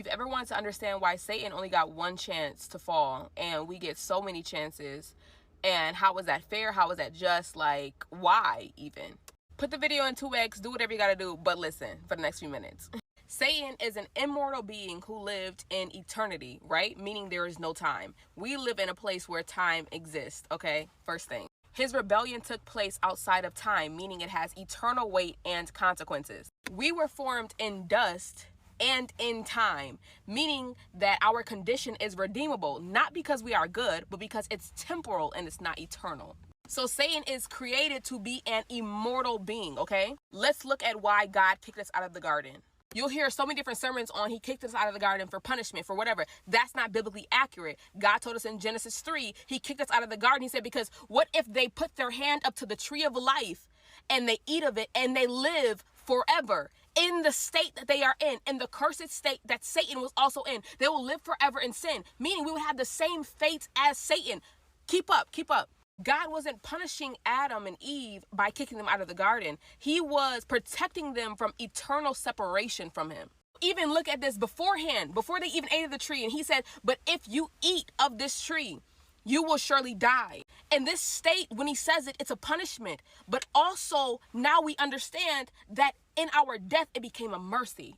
If you've ever wanted to understand why Satan only got one chance to fall and we get so many chances, and how is that fair? How is that just? Like, why even? Put the video in 2x, do whatever you gotta do, but listen for the next few minutes. Satan is an immortal being who lived in eternity, right? Meaning there is no time. We live in a place where time exists, okay? First thing. His rebellion took place outside of time, meaning it has eternal weight and consequences. We were formed in dust and in time, meaning that our condition is redeemable, not because we are good, but because it's temporal and it's not eternal. So Satan is created to be an immortal being, okay? Let's look at why God kicked us out of the garden. You'll hear so many different sermons on he kicked us out of the garden for punishment, for whatever. That's not biblically accurate. God told us in Genesis 3, he kicked us out of the garden. He said, because what if they put their hand up to the tree of life and they eat of it and they live forever in the state that they are in the cursed state that Satan was also in? They will live forever in sin, meaning we would have the same fate as Satan. Keep up, keep up. God wasn't punishing Adam and Eve by kicking them out of the garden. He was protecting them from eternal separation from him. Even look at this beforehand, before they even ate of the tree. And he said, but if you eat of this tree, you will surely die. In this state, when he says it, it's a punishment. But also now we understand that in our death, it became a mercy.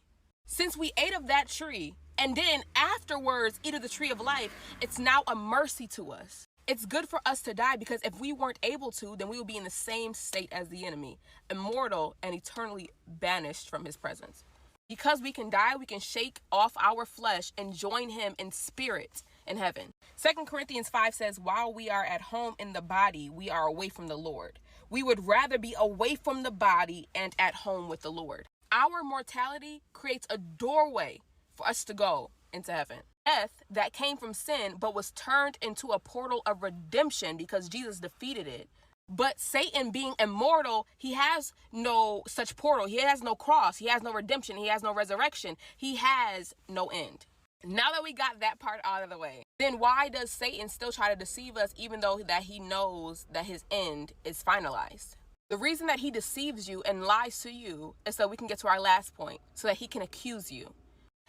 Since we ate of that tree and then afterwards eat of the tree of life, it's now a mercy to us. It's good for us to die because if we weren't able to, then we would be in the same state as the enemy, immortal and eternally banished from his presence. Because we can die, we can shake off our flesh and join him in spirit in heaven. 2 Corinthians 5 says, while we are at home in the body, we are away from the Lord. We would rather be away from the body and at home with the Lord. Our mortality creates a doorway for us to go into heaven. Death that came from sin, but was turned into a portal of redemption because Jesus defeated it. But Satan, being immortal, he has no such portal. He has no cross. He has no redemption. He has no resurrection. He has no end. Now that we got that part out of the way, then why does Satan still try to deceive us even though that he knows that his end is finalized? The reason that he deceives you and lies to you is so we can get to our last point, so that he can accuse you.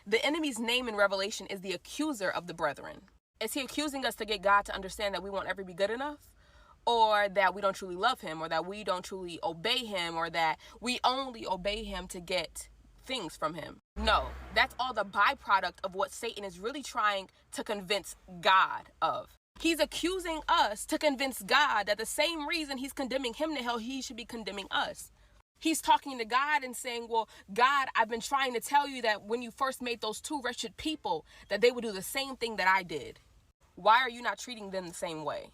The enemy's name in Revelation is the accuser of the brethren. Is he accusing us to get God to understand that we won't ever be good enough? Or that we don't truly love him? Or that we don't truly obey him? Or that we only obey him to get things from him? No, that's all the byproduct of what Satan is really trying to convince God of. He's accusing us to convince God that the same reason he's condemning him to hell, he should be condemning us. He's talking to God and saying, well, God, I've been trying to tell you that when you first made those two wretched people, that they would do the same thing that I did. Why are you not treating them the same way?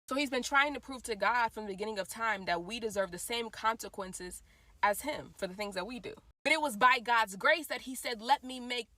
So he's been trying to prove to God from the beginning of time that we deserve the same consequences as him for the things that we do. But it was by God's grace that he said, let me make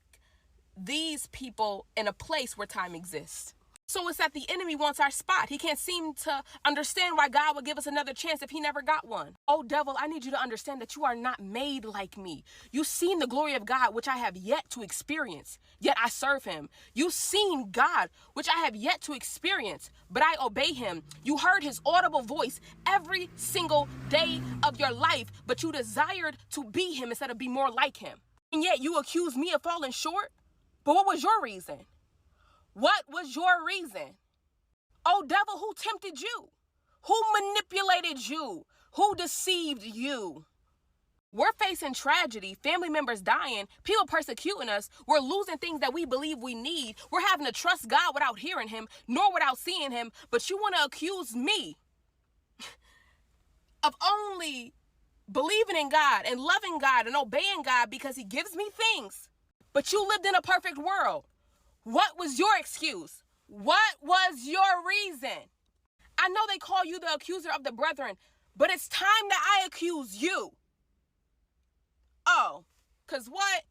these people in a place where time exists. So it's that the enemy wants our spot. He can't seem to understand why God would give us another chance if he never got one. Oh, devil, I need you to understand that you are not made like me. You've seen the glory of God, which I have yet to experience, yet I serve him. You've seen God, which I have yet to experience, but I obey him. You heard his audible voice every single day of your life, but you desired to be him instead of be more like him. And yet you accuse me of falling short. But what was your reason? What was your reason? Oh, devil, who tempted you? Who manipulated you? Who deceived you? We're facing tragedy, family members dying, people persecuting us. We're losing things that we believe we need. We're having to trust God without hearing him, nor without seeing him. But you want to accuse me of only believing in God and loving God and obeying God because he gives me things. But you lived in a perfect world. What was your excuse? What was your reason? I know they call you the accuser of the brethren, but it's time that I accuse you. Oh, because what?